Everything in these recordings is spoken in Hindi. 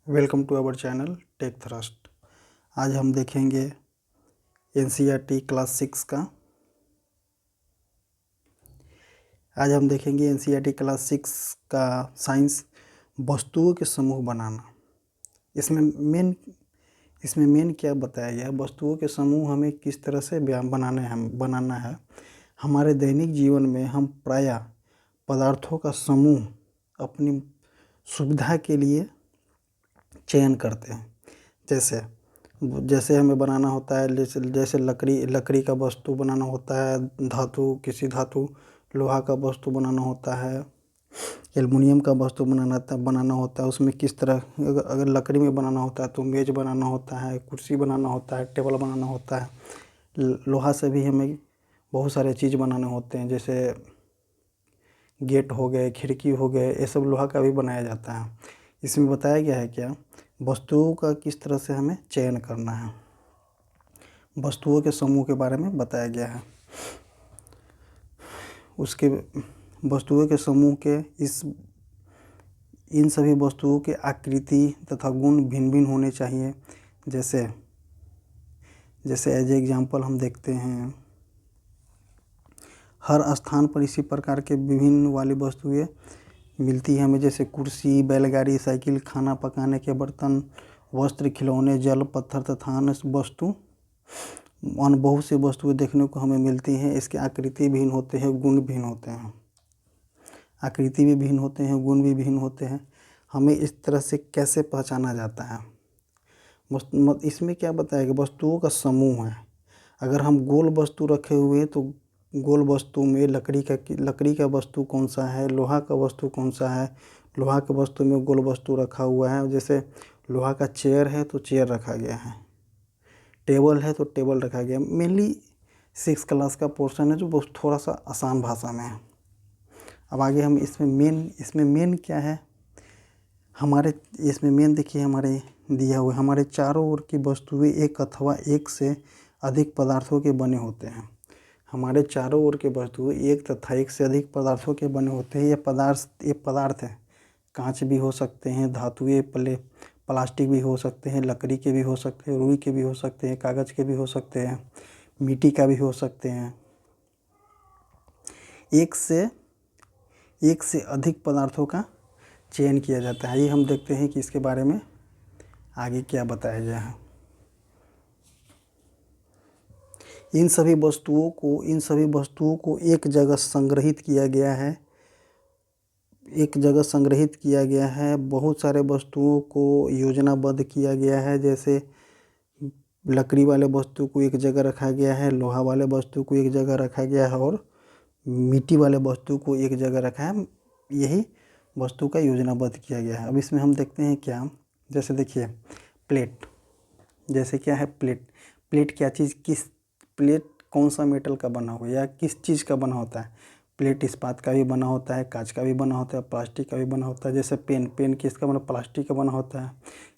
Welcome to our channel Tech Thrust. आज हम देखेंगे एनसीईआरटी क्लास 6 का। साइंस वस्तुओं के समूह बनाना। इसमें मेन क्या बताया गया है, वस्तुओं के समूह हमें किस तरह से बनाना है। हमारे दैनिक जीवन में हम प्रायः पदार्थों का समूह अपनी सुविधा के लिए चयन करते हैं। जैसे हमें बनाना होता है, जैसे लकड़ी का वस्तु बनाना होता है, किसी धातु लोहा का वस्तु बनाना होता है, एल्युमिनियम का वस्तु बनाना होता है। उसमें किस तरह, अगर लकड़ी में बनाना होता है तो मेज बनाना होता है, कुर्सी बनाना होता है, टेबल बनाना होता है। लोहा से भी हमें बहुत सारे चीज़ बनाने होते हैं, जैसे गेट हो गए, खिड़की हो गए, ये सब लोहा का भी बनाया जाता है। इसमें बताया गया है क्या, वस्तुओं का किस तरह से हमें चयन करना है। वस्तुओं के समूह के बारे में बताया गया है। उसके वस्तुओं के समूह के इन सभी वस्तुओं के आकृति तथा गुण भिन्न भिन्न होने चाहिए। जैसे एज एग्जाम्पल हम देखते हैं, हर स्थान पर इसी प्रकार के विभिन्न वाली वस्तुएं मिलती है हमें, जैसे कुर्सी, बैलगाड़ी, साइकिल, खाना पकाने के बर्तन, वस्त्र, खिलौने, जल, पत्थर तथा अन्य बहुत सी वस्तुएं देखने को हमें मिलती हैं। इसके आकृति भिन्न होते हैं, गुण भिन्न होते हैं। आकृति भी भिन्न होते हैं, गुण भी भिन्न होते हैं। हमें इस तरह से कैसे पहचाना जाता है, इसमें क्या बताया कि वस्तुओं का समूह है। अगर हम गोल वस्तु रखे हुए हैं तो गोल वस्तु में लकड़ी का वस्तु कौन सा है, लोहा का वस्तु कौन सा है। लोहा के वस्तु में गोल वस्तु रखा हुआ है, जैसे लोहा का चेयर है तो चेयर रखा गया है, टेबल है तो टेबल रखा गया। मेनली 6 क्लास का पोर्शन है जो बहुत थोड़ा सा आसान भाषा में है। अब आगे हम इसमें मेन क्या है, इसमें मेन देखिए, हमारे दिया हुआ हमारे चारों ओर की वस्तुएं एक अथवा एक से अधिक पदार्थों के बने होते हैं। हमारे चारों ओर के वस्तुएं एक तथा एक से अधिक पदार्थों के बने होते हैं। ये पदार्थ है, कांच भी हो सकते हैं, धातुएं प्लास्टिक भी हो सकते हैं, लकड़ी के भी हो सकते हैं, रुई के भी हो सकते हैं, कागज़ के भी हो सकते हैं, मिट्टी का भी हो सकते हैं। एक से अधिक पदार्थों का चयन किया जाता है। ये हम देखते हैं कि इसके बारे में आगे क्या बताया गया है। इन सभी वस्तुओं को एक जगह संग्रहित किया गया है। बहुत सारे वस्तुओं को योजनाबद्ध किया गया है। जैसे लकड़ी वाले वस्तु को एक जगह रखा गया है, लोहा वाले वस्तु को एक जगह रखा गया है और मिट्टी वाले वस्तु को एक जगह रखा है। यही वस्तु का योजनाबद्ध किया गया है। अब इसमें हम देखते हैं क्या, जैसे देखिए प्लेट, जैसे क्या है प्लेट प्लेट कौन सा मेटल का बना हुआ है या किस चीज़ का बना होता है। प्लेट इस्पात का भी बना होता है, कांच का भी बना होता है, प्लास्टिक का भी बना होता है। जैसे पेन किसका बना, प्लास्टिक का बना होता है,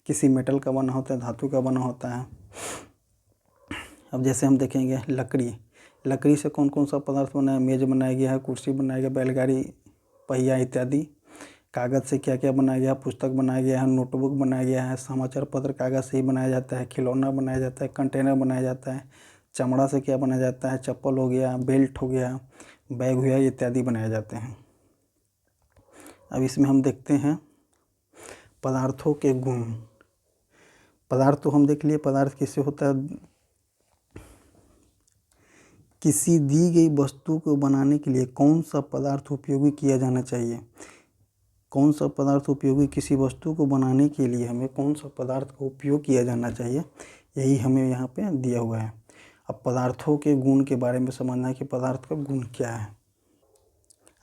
किसी मेटल का बना होता है, धातु का बना होता है। अब जैसे हम देखेंगे लकड़ी से कौन कौन सा पदार्थ बना है, मेज बनाया गया है, कुर्सी बनाया गया, बैलगाड़ी, पहिया इत्यादि। कागज़ से क्या क्या बनाया गया, पुस्तक बनाया गया है, नोटबुक बनाया गया है, समाचार पत्र कागज़ से ही बनाया जाता है, खिलौना बनाया जाता है, कंटेनर बनाया जाता है। चमड़ा से क्या बनाया जाता है, चप्पल हो गया, बेल्ट हो गया, बैग हुआ, इत्यादि बनाए जाते हैं। अब इसमें हम देखते हैं पदार्थों के गुण। पदार्थ तो हम देख लिए, पदार्थ किससे होता है, किसी दी गई वस्तु को बनाने के लिए कौन सा पदार्थ उपयोगी किया जाना चाहिए। कौन सा पदार्थ उपयोगी, किसी वस्तु को बनाने के लिए हमें कौन सा पदार्थ का उपयोग किया जाना चाहिए, यही हमें यहाँ पे दिया हुआ है। अब पदार्थों के गुण के बारे में समझना है कि पदार्थ का गुण क्या है।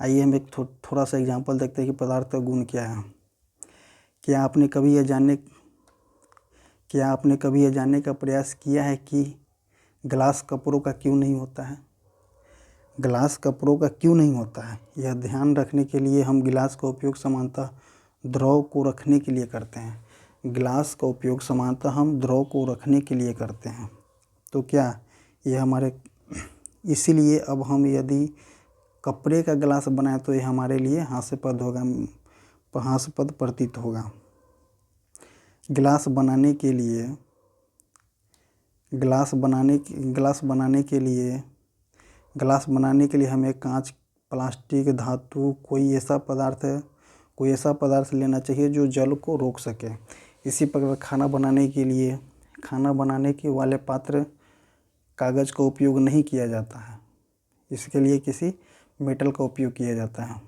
आइए हम एक थोड़ा सा एग्जांपल देखते हैं कि पदार्थ का गुण क्या है। क्या आपने कभी यह जानने का प्रयास किया है कि ग्लास कपड़ों का क्यों नहीं होता है। ग्लास कपड़ों का क्यों नहीं होता है, यह ध्यान रखने के लिए हम गिलास का उपयोग सामान्यतः द्रव को रखने के लिए करते हैं। गिलास का उपयोग सामान्यतः हम द्रव को रखने के लिए करते हैं। तो क्या यह हमारे, इसीलिए अब हम यदि कपड़े का गिलास बनाए तो यह हमारे लिए हास्यास्पद प्रतीत होगा। गिलास बनाने के लिए हमें कांच, प्लास्टिक, धातु, कोई ऐसा पदार्थ लेना चाहिए जो जल को रोक सके। इसी प्रकार खाना बनाने के वाले पात्र कागज़ का उपयोग नहीं किया जाता है, इसके लिए किसी मेटल का उपयोग किया जाता है।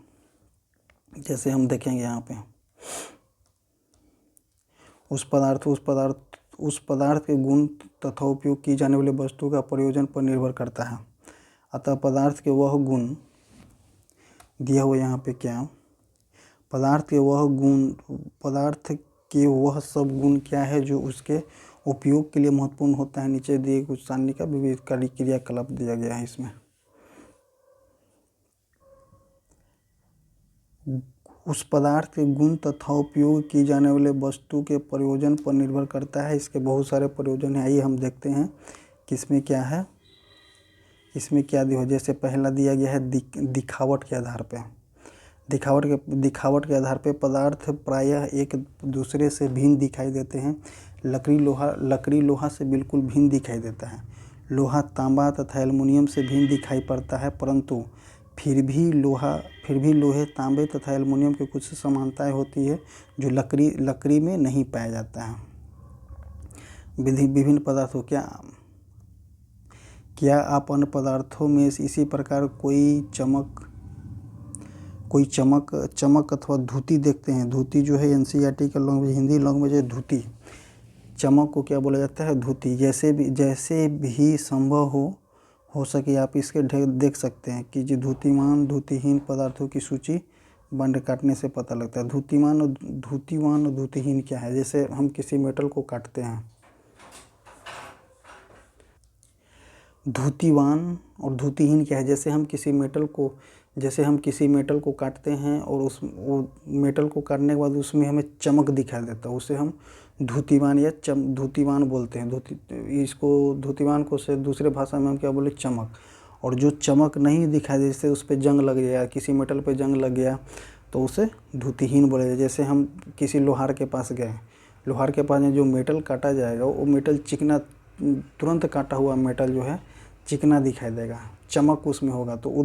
जैसे हम देखेंगे यहाँ पे उस पदार्थ के गुण तथा उपयोग की जाने वाली वस्तु का प्रयोजन पर निर्भर करता है। अतः पदार्थ के वह सब गुण क्या है जो उसके उपयोग के लिए महत्वपूर्ण होता है। नीचे दिए कुछ सारणी का विविधकारी क्रियाकलाप दिया गया है। इसमें उस पदार्थ के गुण तथा उपयोग की जाने वाले वस्तु के प्रयोजन पर निर्भर करता है। इसके बहुत सारे प्रयोजन हैं। आइए हम देखते हैं कि इसमें क्या है, इसमें क्या दिया। जैसे पहला दिया गया है दिखावट के आधार पे। दिखावट के आधार पे पदार्थ प्रायः एक दूसरे से भिन्न दिखाई देते हैं। लकड़ी लोहा से बिल्कुल भिन्न दिखाई देता है। लोहा तांबा तथा एल्युमिनियम से भिन्न दिखाई पड़ता है, परंतु फिर भी लोहे, तांबे तथा एल्युमिनियम की कुछ समानताएं होती है जो लकड़ी में नहीं पाया जाता है। विभिन्न पदार्थों क्या आप अन्य पदार्थों में इसी प्रकार कोई चमक अथवा धुती देखते हैं। धुती जो है एनसीईआरटी का लैंग्वेज, हिंदी लैंग्वेज है धुती। चमक को क्या बोला जाता है? धुती। जैसे भी संभव हो सके आप इसके देख सकते हैं कि जो धुतिमान धुतिहीन पदार्थों की सूची बंड काटने से पता लगता है। धुतिमान और धुतिहीन क्या है? जैसे हम किसी मेटल को काटते हैं, धुतिवान और धुतिहीन क्या है? जैसे हम किसी मेटल को काटते हैं और वो मेटल को काटने के बाद उसमें हमें चमक दिखाई देता है, उसे हम धुतिवान या धुतिवान बोलते हैं। इसको धुतिवान को से दूसरे भाषा में हम क्या बोले? चमक। और जो चमक नहीं दिखाई दे, जैसे उस पर जंग लग गया, किसी मेटल पे जंग लग गया, तो उसे धुतिहीन बोले। जैसे हम किसी लोहार के पास गए, लोहार के पास जो मेटल काटा जाएगा वो मेटल चिकना, तुरंत काटा हुआ मेटल जो है चिकना दिखाई देगा, चमक उसमें होगा, तो वो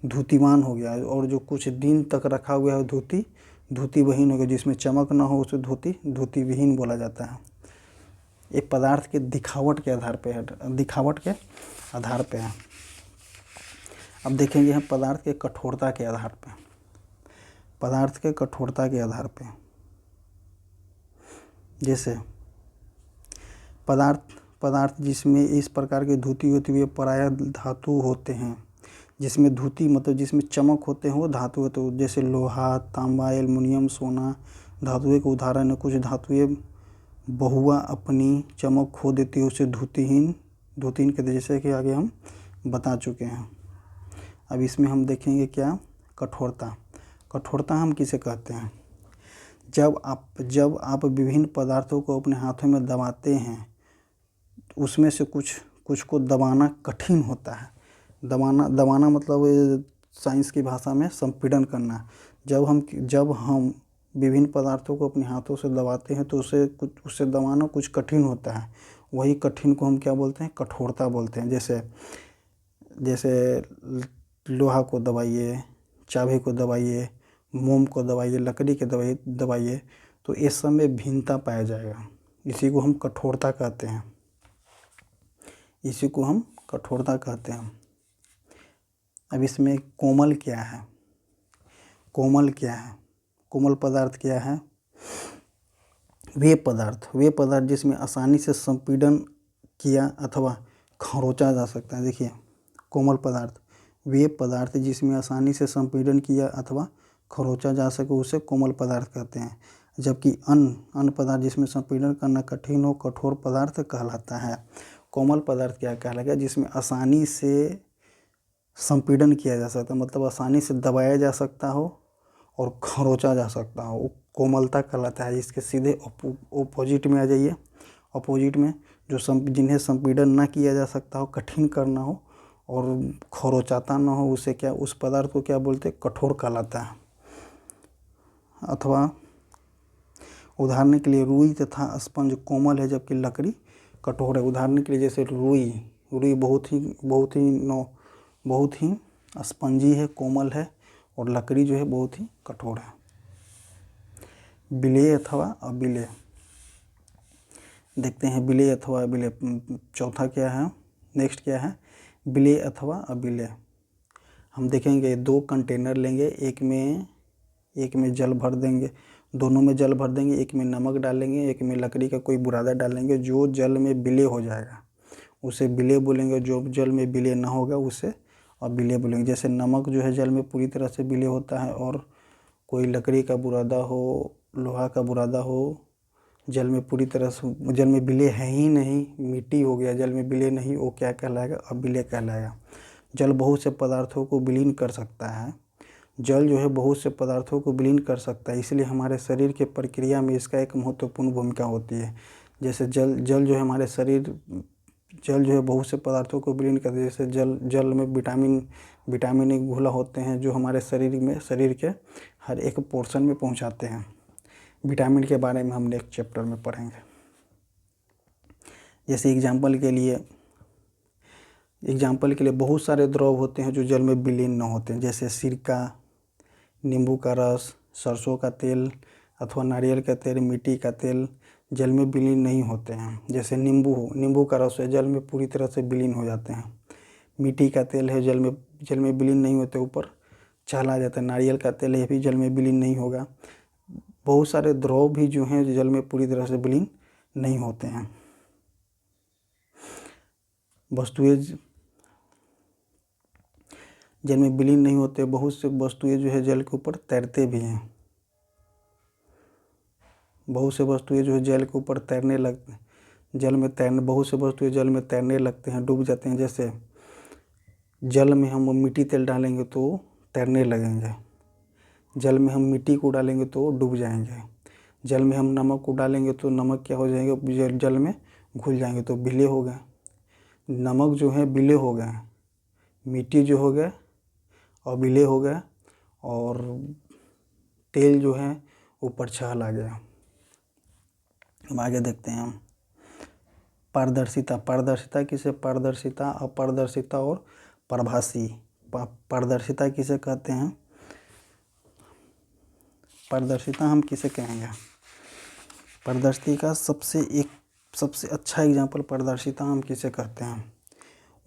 धुतिवान हो गया। और जो कुछ दिन तक रखा हुआ है धुतिविहीन हो गया, जिसमें चमक ना हो उसे धुतिविहीन बोला जाता है। ये पदार्थ के दिखावट के आधार पे है। अब देखेंगे हम पदार्थ के कठोरता के आधार पे। जैसे पदार्थ जिसमें इस प्रकार की धुति होती हुई प्रायः धातु होते हैं। जिसमें धुति मतलब जिसमें चमक होते हैं वो धातु होते हैं। जैसे लोहा, तांबा, एल्युमिनियम, सोना धातुएं के उदाहरण है। कुछ धातुएं बहुआ अपनी चमक खो देती है, उसे धुतिहीन कहते हैं, जैसे कि आगे हम बता चुके हैं। अब इसमें हम देखेंगे क्या? कठोरता हम किसे कहते हैं? जब आप विभिन्न पदार्थों को अपने हाथों में दबाते हैं, उसमें से कुछ को दबाना कठिन होता है। दबाना मतलब साइंस की भाषा में संपीड़न करना। जब हम विभिन्न पदार्थों को अपने हाथों से दबाते हैं तो उससे दबाना कुछ कठिन होता है। वही कठिन को हम क्या बोलते हैं? कठोरता बोलते हैं। जैसे लोहा को दबाइए, चाबी को दबाइए, मोम को दबाइए, लकड़ी के दबाइए, तो इस सब में भिन्नता पाया जाएगा। इसी को हम कठोरता कहते हैं। अब इसमें कोमल क्या है? कोमल पदार्थ क्या है? वे पदार्थ जिसमें आसानी से संपीड़न किया अथवा खरोंचा जा सकता है। देखिए, कोमल पदार्थ, वे पदार्थ जिसमें आसानी से संपीड़न किया अथवा खरोंचा जा सके उसे कोमल पदार्थ कहते हैं। जबकि अन्य पदार्थ जिसमें संपीड़न करना कठिन हो कठोर पदार्थ कहलाता है। कोमल पदार्थ क्या कहलाएगा? जिसमें आसानी से संपीड़न किया जा सकता है, मतलब आसानी से दबाया जा सकता हो और खरोंचा जा सकता हो, वो कोमलता कहलाता है। इसके सीधे ऑपोजिट में आ जाइए। ऑपोजिट में जिन्हें संपीड़न ना किया जा सकता हो, कठिन करना हो और खरोंचाता ना हो, उस पदार्थ को क्या बोलते हैं? कठोर कहलाता है। अथवा उदाहरण के लिए रुई तथा स्पंज कोमल है जबकि लकड़ी कठोर है। उदाहरण के लिए जैसे रुई बहुत ही स्पंजी है, कोमल है, और लकड़ी जो है बहुत ही कठोर है। विलेय अथवा अविलेय, देखते हैं विलेय अथवा अविलेय। चौथा क्या है, नेक्स्ट क्या है, विलेय अथवा अविलेय। हम देखेंगे 2 कंटेनर लेंगे, एक में जल भर देंगे, दोनों में जल भर देंगे, एक में नमक डालेंगे, एक में लकड़ी का कोई बुरादा डालेंगे। जो जल में विलेय हो जाएगा उसे विलेय बोलेंगे, जो जल में विलेय ना होगा उसे अविलेय बोलेंगे। जैसे नमक जो है जल में पूरी तरह से विलेय होता है, और कोई लकड़ी का बुरादा हो, लोहा का बुरादा हो, जल में पूरी तरह से, जल में विलेय है ही नहीं, मिट्टी हो गया, जल में विलेय नहीं, वो क्या कहलाएगा, अविलेय कहलाएगा। जल बहुत से पदार्थों को विलीन कर सकता है। जल जो है बहुत से पदार्थों को विलीन कर सकता है, इसलिए हमारे शरीर के प्रक्रिया में इसका एक महत्वपूर्ण भूमिका होती है। जैसे जल जो है हमारे शरीर, जल जो है बहुत से पदार्थों को विलीन करते हैं। जैसे जल में विटामिन एक घुला होते हैं जो हमारे शरीर के हर एक पोर्शन में पहुंचाते हैं। विटामिन के बारे में हम नेक्स्ट चैप्टर में पढ़ेंगे। जैसे एग्जाम्पल के लिए बहुत सारे द्रव होते हैं जो जल में विलीन न होते हैं, जैसे सिरका, नींबू का रस, सरसों का तेल अथवा नारियल का तेल, मिट्टी का तेल जल में विलीन नहीं होते हैं। जैसे नींबू का रस है, जल में पूरी तरह से विलीन हो जाते हैं। मिट्टी का तेल है, जल में विलीन नहीं होते, ऊपर छाल आ जाता है। नारियल का तेल है भी जल में विलीन नहीं होगा। बहुत सारे द्रव भी जो हैं जल में पूरी तरह से विलीन नहीं होते हैं। वस्तुएं जल में विलीन नहीं होते, बहुत से वस्तुएं जो है जल के ऊपर तैरते भी हैं। बहुत से वस्तुएं जो है जल के ऊपर तैरने लगते, बहुत से वस्तुएं जल में तैरने लगते हैं, डूब जाते हैं। जैसे जल में हम मिट्टी तेल डालेंगे तो तैरने लगेंगे, जल में हम मिट्टी को डालेंगे तो डूब जाएंगे, जल में हम नमक को डालेंगे तो नमक क्या हो जाएंगे, जल में घुल जाएंगे, तो विलेय हो गए। नमक जो है विलेय हो गए, मिट्टी जो हो गए अविलेय हो गया, और तेल जो है ऊपर छाल आ गया। अब आगे देखते हैं हम पारदर्शिता किसे, पारदर्शिता, अपारदर्शिता और प्रभासी। पारदर्शिता किसे कहते हैं, पारदर्शिता हम किसे कहेंगे, पारदर्शिता का सबसे अच्छा एग्जाम्पल पारदर्शिता हम किसे कहते हैं,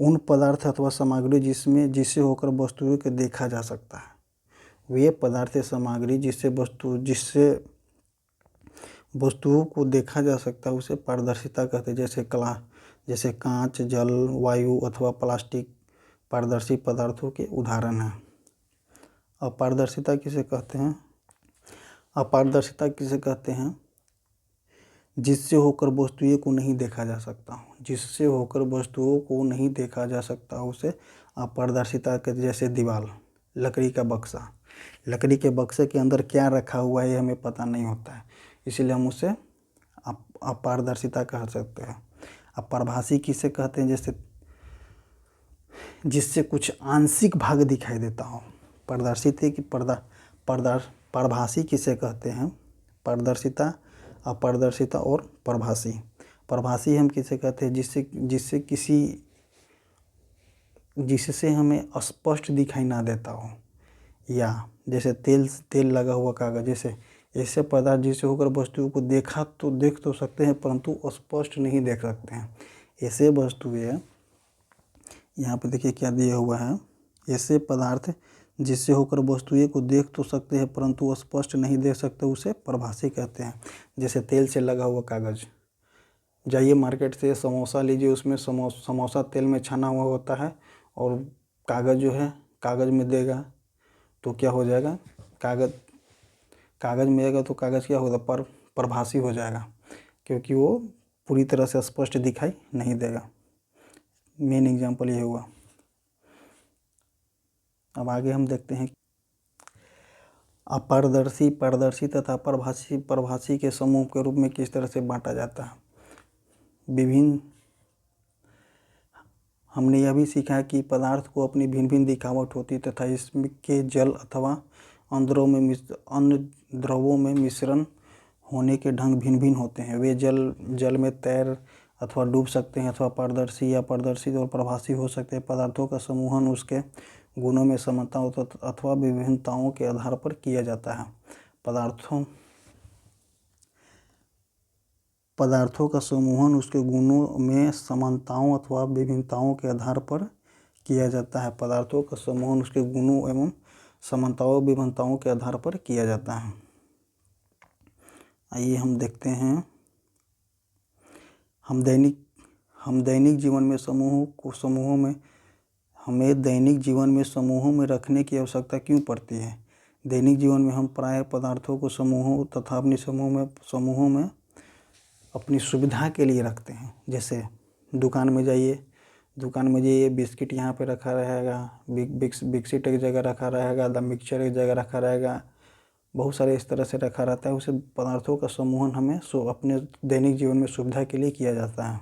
उन पदार्थ अथवा सामग्री जिससे होकर वस्तुओं को देखा जा सकता है। वे पदार्थ सामग्री जिससे वस्तुओं को देखा जा सकता है उसे पारदर्शिता कहते हैं। जैसे कांच, जल, वायु अथवा प्लास्टिक पारदर्शी पदार्थों के उदाहरण हैं। अपारदर्शिता किसे कहते हैं, अपारदर्शिता किसे कहते हैं, जिससे होकर वस्तुओं को नहीं देखा जा सकता, जिससे होकर वस्तुओं को नहीं देखा जा सकता उसे अपारदर्शिता कहते। जैसे दीवार, लकड़ी के बक्से के अंदर क्या रखा हुआ है हमें पता नहीं होता है, इसलिए हम उसे अपारदर्शिता कह सकते हैं। अप्रभासी किसे कहते हैं, जैसे जिससे कुछ आंशिक भाग दिखाई देता हो। पारदर्शिता की प्रभासी किसे कहते हैं, पारदर्शिता, अपारदर्शिता और प्रभासी। प्रभासी हम किसे कहते हैं, जिससे हमें स्पष्ट दिखाई ना देता हो, या जैसे तेल लगा हुआ कागज, जैसे ऐसे पदार्थ जिससे होकर वस्तुओं को देख तो सकते हैं परंतु स्पष्ट नहीं देख सकते हैं। ऐसे वस्तुएं, यहाँ पे देखिए क्या दिया हुआ है, ऐसे पदार्थ जिससे होकर वस्तुएं को देख तो सकते हैं परंतु स्पष्ट नहीं देख सकते उसे प्रभासी कहते हैं। जैसे तेल से लगा हुआ कागज, जाइए मार्केट से समोसा लीजिए, उसमें समोसा तेल में छना हुआ होता है, और कागज़ जो है कागज़ में देगा तो क्या हो जाएगा, कागज़ में आएगा तो कागज़ क्या होगा, प्रभासी हो जाएगा, क्योंकि वो पूरी तरह से स्पष्ट दिखाई नहीं देगा। मेन एग्जाम्पल ये हुआ। अब आगे हम देखते हैं अपारदर्शी, पारदर्शी तथा प्रभासी के समूह के रूप में किस तरह से बांटा जाता है। हमने यह भी सीखा कि पदार्थ को अपनी भिन्न भिन्न दिखावट होती तथा इसके जल अथवा अन्य द्रवों में मिश्रण होने के ढंग भिन्न भिन्न होते हैं। वे जल में तैर अथवा डूब सकते हैं, अथवा पारदर्शी या पारदर्शी और प्रभासी हो सकते हैं। पदार्थों का समूहन उसके गुणों में समानताओं अथवा विभिन्नताओं के आधार पर किया जाता है। पदार्थों का समूहन उसके गुणों में समानताओं अथवा विभिन्नताओं के आधार पर किया जाता है। पदार्थों का समूहन उसके गुणों एवं समानताओं विभिन्नताओं के आधार पर किया जाता है। आइए हम देखते हैं, हम दैनिक जीवन में हमें दैनिक जीवन में समूहों में रखने की आवश्यकता क्यों पड़ती है। दैनिक जीवन में हम प्रायः पदार्थों को समूहों तथा अपनी समूहों में अपनी सुविधा के लिए रखते हैं। जैसे दुकान में जाइए, बिस्किट यहाँ पे रखा रहेगा, बिस्किट एक जगह रखा रहेगा, द मिक्सचर एक जगह रखा रहेगा, बहुत सारे इस तरह से रखा रहता है। उसे पदार्थों का समूहन हमें अपने दैनिक जीवन में सुविधा के लिए किया जाता है।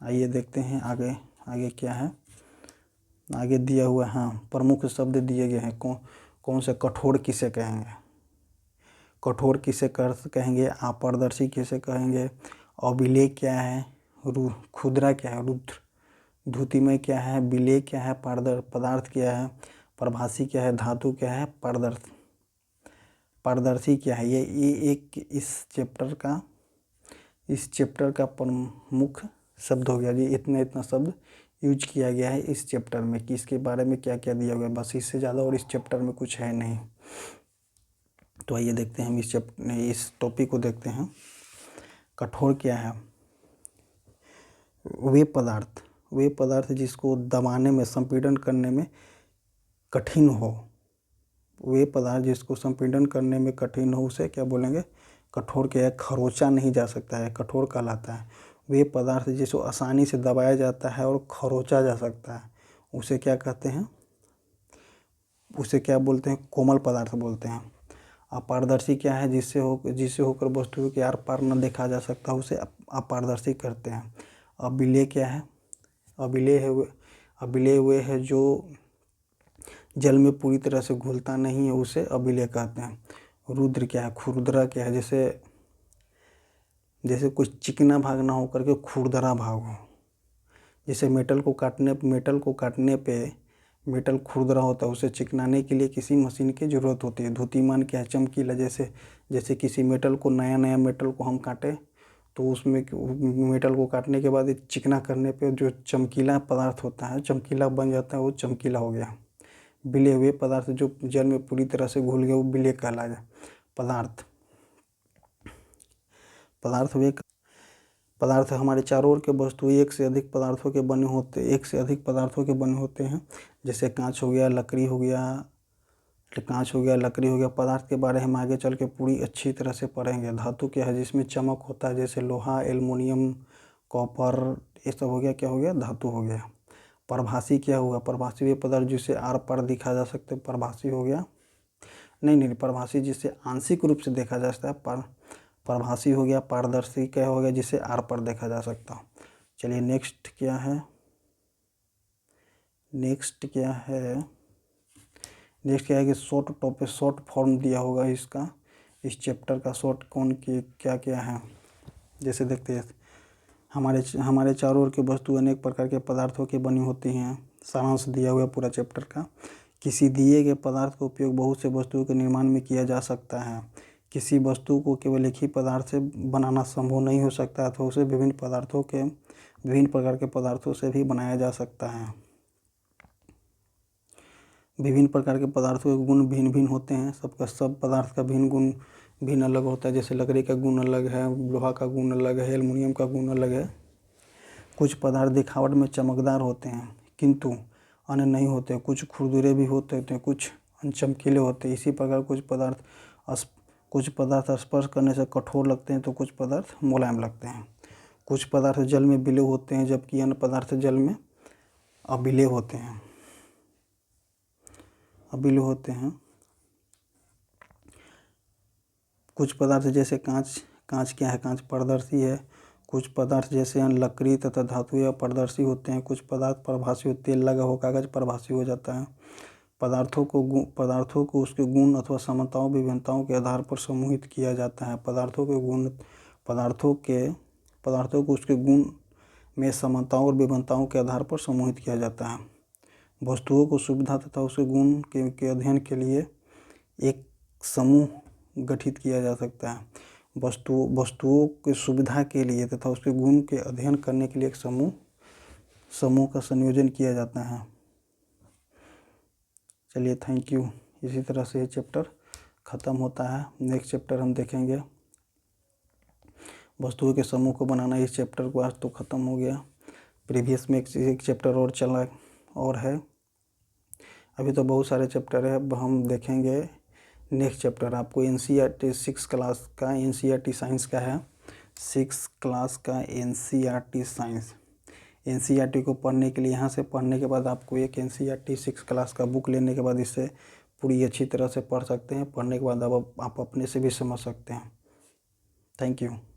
आइए देखते हैं आगे क्या है। आगे दिया हुआ प्रमुख शब्द दिए गए हैं। कौन से कठोर किसे कहेंगे, कठोर किसे कहेंगे, अपारदर्शी किसे कहेंगे, अविलेय क्या है, खुदरा क्या है, रुद्र, धुतिमय क्या है, विलेय क्या है, पदार्थ क्या है, प्रभासी क्या है, धातु क्या है, पारदर्शी क्या है। ये एक इस चैप्टर का प्रमुख शब्द हो गया जी। इतना शब्द यूज किया गया है इस चैप्टर में कि इसके बारे में क्या क्या दिया गया, बस इससे ज़्यादा और इस चैप्टर में कुछ है नहीं। तो आइए देखते हैं हम इस टॉपिक को देखते हैं। कठोर क्या है, वे पदार्थ जिसको दबाने में संपीड़न करने में कठिन हो, वे पदार्थ जिसको संपीड़न करने में कठिन हो उसे क्या बोलेंगे, कठोर क्या है। खरोचा नहीं जा सकता है, कठोर कहलाता है। वे पदार्थ जिसको आसानी से दबाया जाता है और खरोचा जा सकता है उसे क्या कहते हैं, उसे क्या बोलते हैं, कोमल पदार्थ बोलते हैं। अपारदर्शी क्या है, जिससे होकर वस्तु के आर पार न देखा जा सकता, उसे अपारदर्शी करते हैं। अविलेय क्या है, अविलेय वे है जो जल में पूरी तरह से घुलता नहीं है, उसे अविलेय कहते हैं। रुद्र क्या है, खुरदरा क्या है, जैसे कुछ चिकना भाग ना हो करके खुरदरा भाग हो। जैसे मेटल को काटने पे मेटल खुरदरा होता है, उसे चिकनाने के लिए किसी मशीन की ज़रूरत होती है। धुतिमान क्या है, चमकीला, जैसे किसी मेटल को नया मेटल को हम काटें तो उसमें मेटल को काटने के बाद चिकना करने पे जो चमकीला पदार्थ होता है, चमकीला बन जाता है, वो चमकीला हो गया। विलेय हुए पदार्थ जो जल में पूरी तरह से घुल गए वो विलेय कहलाया। पदार्थ हमारे चारों ओर के वस्तु एक से अधिक पदार्थों के बने होते हैं। जैसे कांच हो गया, लकड़ी हो गया। पदार्थ के बारे में हम आगे चल के पूरी अच्छी तरह से पढ़ेंगे। धातु क्या है, जिसमें चमक होता है, जैसे लोहा, एल्युमिनियम, कॉपर, ये सब हो गया, क्या हो गया, धातु हो गया। प्रभासी क्या हुआ, प्रभासी वे पदार्थ जिसे आर पार दिखा जा सकते, प्रभासी हो गया। नहीं, प्रभासी जिसे आंशिक रूप से देखा जा सकता है, प्रभासी हो गया। पारदर्शी क्या हो गया, जिसे आर पर देखा जा सकता। चलिए नेक्स्ट क्या है, कि शॉर्ट फॉर्म दिया होगा इसका, इस चैप्टर का शॉर्ट क्या है। जैसे देखते हैं, हमारे चारों ओर की वस्तु अनेक प्रकार के पदार्थों की बनी होती हैं। सारांश दिया हुआ पूरा चैप्टर का। किसी दिए गए पदार्थ का उपयोग बहुत से वस्तुओं के निर्माण में किया जा सकता है। किसी वस्तु को केवल एक ही पदार्थ से बनाना संभव नहीं हो सकता, अथवा उसे विभिन्न प्रकार के पदार्थों से भी बनाया जा सकता है। विभिन्न प्रकार के पदार्थों के गुण भिन्न भिन्न होते हैं। सब पदार्थ का भिन्न गुण भिन्न अलग होता है। जैसे लकड़ी का गुण अलग है, लोहा का गुण अलग है, एल्युमिनियम का गुण अलग है। कुछ पदार्थ दिखावट में चमकदार होते हैं किंतु अन्य नहीं होते। कुछ खुरदुरे भी होते हैं, कुछ चमकीले होते हैं। इसी प्रकार कुछ पदार्थ स्पर्श करने से कठोर लगते हैं तो कुछ पदार्थ मुलायम लगते हैं। कुछ पदार्थ जल में विलेय होते हैं जबकि अन्य पदार्थ जल में अविलेय होते हैं। कुछ पदार्थ जैसे कांच क्या है, कांच पारदर्शी है। कुछ पदार्थ जैसे अन्य लकड़ी तथा धातु या पारदर्शी होते हैं। कुछ पदार्थ प्रभासी होते हैं, लगा हो कागज प्रभासी हो जाता है। पदार्थों को उसके गुण अथवा समानताओं विभिन्नताओं के आधार पर समूहित किया जाता है। पदार्थों को उसके गुण में समानताओं और विभिन्नताओं के आधार पर समूहित किया जाता है। वस्तुओं को सुविधा तथा उसके गुण के अध्ययन के लिए एक समूह गठित किया जा सकता है। वस्तुओं की सुविधा के लिए तथा उसके गुण के अध्ययन करने के लिए एक समूह का संयोजन किया जाता है। चलिए, थैंक यू। इसी तरह से ये चैप्टर ख़त्म होता है। नेक्स्ट चैप्टर हम देखेंगे वस्तुओं के समूह को बनाना। इस चैप्टर को आज तो ख़त्म हो गया। प्रीवियस में एक चैप्टर और चला और है। अभी तो बहुत सारे चैप्टर है। अब हम देखेंगे नेक्स्ट चैप्टर। आपको NCERT 6 क्लास का NCERT साइंस का है। 6 क्लास का NCERT साइंस। NCERT को पढ़ने के लिए यहाँ से पढ़ने के बाद आपको एक NCERT 6 क्लास का बुक लेने के बाद इससे पूरी अच्छी तरह से पढ़ सकते हैं। पढ़ने के बाद अब आप अपने से भी समझ सकते हैं। Thank you.